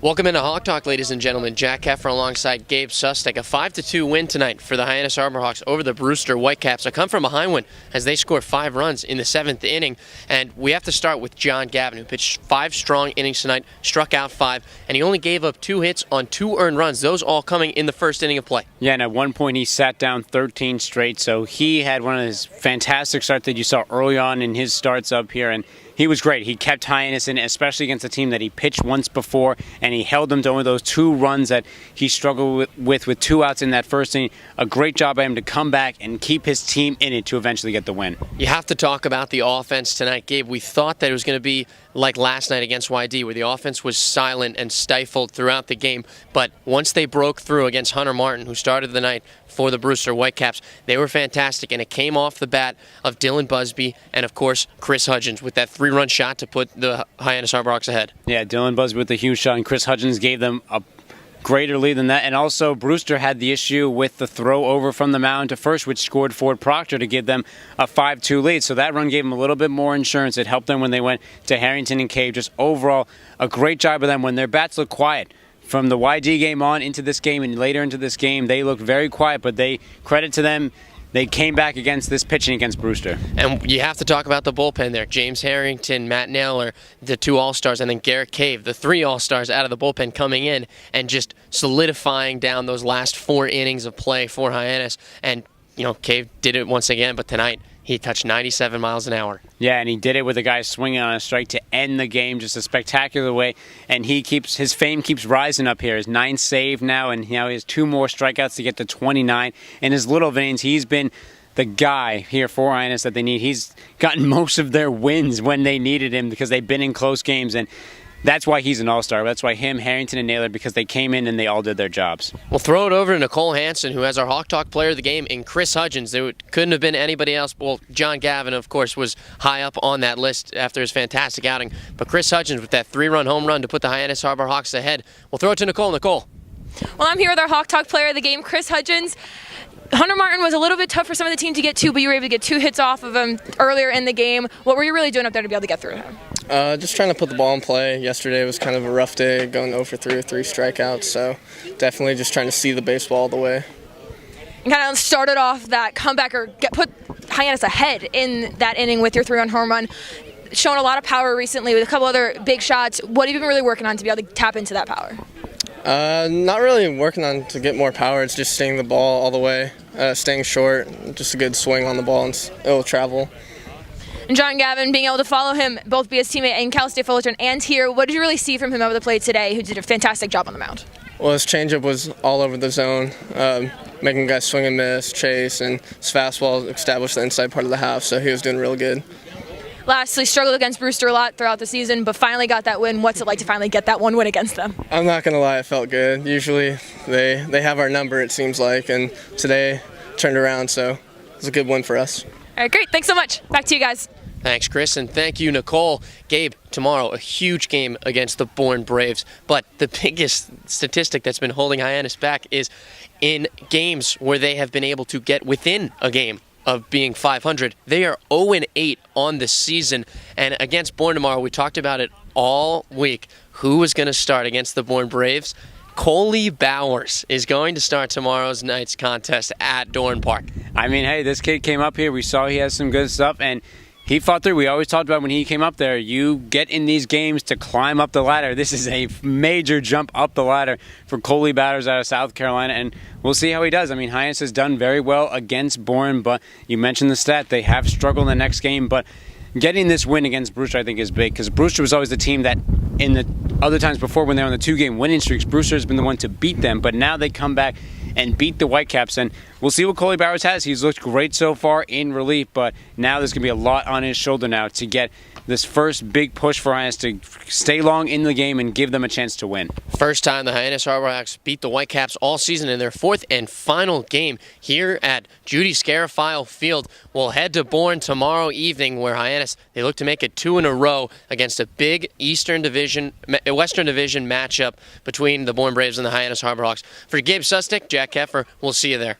Welcome into Hawk Talk, ladies and gentlemen. Jack Keffer alongside Gabe Sustick. A 5-2 win tonight for the Hyannis Hawks over the Brewster Whitecaps. A come-from-behind win as they scored 5 runs in the 7th inning. And we have to start with John Gavin, who pitched 5 strong innings tonight, struck out 5, and he only gave up 2 hits on 2 earned runs, those all coming in the first inning of play. Yeah, and at one point he sat down 13 straight, so he had one of his fantastic starts that you saw early on in his starts up here, and he was great. He kept Hyannis in, especially against a team that he pitched once before, and he held them to only those 2 runs that he struggled with 2 outs in that first inning. A great job by him to come back and keep his team in it to eventually get the win. You have to talk about the offense tonight, Gabe. We thought that it was going to be like last night against YD, where the offense was silent and stifled throughout the game. But once they broke through against Hunter Martin, who started the night for the Brewster Whitecaps, they were fantastic, and it came off the bat of Dylan Busby and, of course, Chris Hudgins with that 3-run shot to put the Hyannis Hawks ahead. Yeah, Dylan Busby with the huge shot, and Chris Hudgins gave them a greater lead than that. And also, Brewster had the issue with the throw over from the mound to first, which scored Ford Proctor to give them a 5-2 lead. So that run gave them a little bit more insurance. It helped them when they went to Harrington and Cave. Just overall, a great job of them when their bats look quiet. From the YD game on into this game and later into this game, they looked very quiet, but credit to them, they came back against this pitching against Brewster. And you have to talk about the bullpen there. James Harrington, Matt Naylor, the 2 All-Stars, and then Garrett Cave, the 3 All-Stars out of the bullpen coming in and just solidifying down those last 4 innings of play for Hyannis. And, Cave did it once again, but tonight he touched 97 miles an hour. Yeah, and he did it with a guy swinging on a strike to end the game, just a spectacular way. And his fame keeps rising up here. His 9th save now, and now he has 2 more strikeouts to get to 29. In his little innings, he's been the guy here for Hyannis that they need. He's gotten most of their wins when they needed him because they've been in close games, and that's why he's an all-star. That's why him, Harrington, and Naylor, because they came in and they all did their jobs. We'll throw it over to Nicole Hansen, who has our Hawk Talk player of the game, and Chris Hudgins. There couldn't have been anybody else. Well, John Gavin, of course, was high up on that list after his fantastic outing. But Chris Hudgins with that 3-run home run to put the Hyannis Hawks ahead. We'll throw it to Nicole. Nicole. Well, I'm here with our Hawk Talk player of the game, Chris Hudgins. Hunter Martin was a little bit tough for some of the team to get to, but you were able to get 2 hits off of him earlier in the game. What were you really doing up there to be able to get through him? Just trying to put the ball in play. Yesterday was kind of a rough day, going 0 for 3 with 3 strikeouts, so definitely just trying to see the baseball all the way. You kind of started off that comeback or put Hyannis ahead in that inning with your 3-run home run. Shown a lot of power recently with a couple other big shots. What have you been really working on to be able to tap into that power? Not really working on to get more power. It's just staying the ball all the way, staying short, just a good swing on the ball, and it will travel. And John Gavin, being able to follow him, both be his teammate in Cal State Fullerton and here, what did you really see from him over the plate today, who did a fantastic job on the mound? Well, his changeup was all over the zone, making guys swing and miss, chase, and his fastball established the inside part of the half, so he was doing real good. Lastly, struggled against Brewster a lot throughout the season, but finally got that win. What's it like to finally get that one win against them? I'm not going to lie, it felt good. Usually they have our number, it seems like, and today turned around, so it was a good win for us. All right, great. Thanks so much. Back to you guys. Thanks, Chris, and thank you, Nicole. Gabe, tomorrow, a huge game against the Bourne Braves, but the biggest statistic that's been holding Hyannis back is in games where they have been able to get within a game of being 500. They are 0-8 on the season, and against Bourne tomorrow, we talked about it all week. Who is going to start against the Bourne Braves? Coley Bowers is going to start tomorrow's night's contest at Dorn Park. I mean, hey, this kid came up here. We saw he has some good stuff, and he fought through. We always talked about when he came up there, you get in these games to climb up the ladder. This is a major jump up the ladder for Coley Bowers out of South Carolina, and we'll see how he does. I mean, Hyannis has done very well against Bourne, but you mentioned the stat. They have struggled in the next game, but getting this win against Brewster, I think, is big, because Brewster was always the team that in the other times before when they were on the 2-game winning streaks, Brewster has been the one to beat them, but now they come back and beat the Whitecaps, and we'll see what Coley Bowers has. He's looked great so far in relief, but now there's going to be a lot on his shoulder now to get this first big push for Hyannis to stay long in the game and give them a chance to win. First time the Hyannis Hawks beat the Whitecaps all season in their 4th and final game here at Judy Scarafile Field. We'll head to Bourne tomorrow evening, where Hyannis, they look to make it 2 in a row against a big Western Division matchup between the Bourne Braves and the Hyannis Hawks. For Gabe Sustick, Jack Keffer, we'll see you there.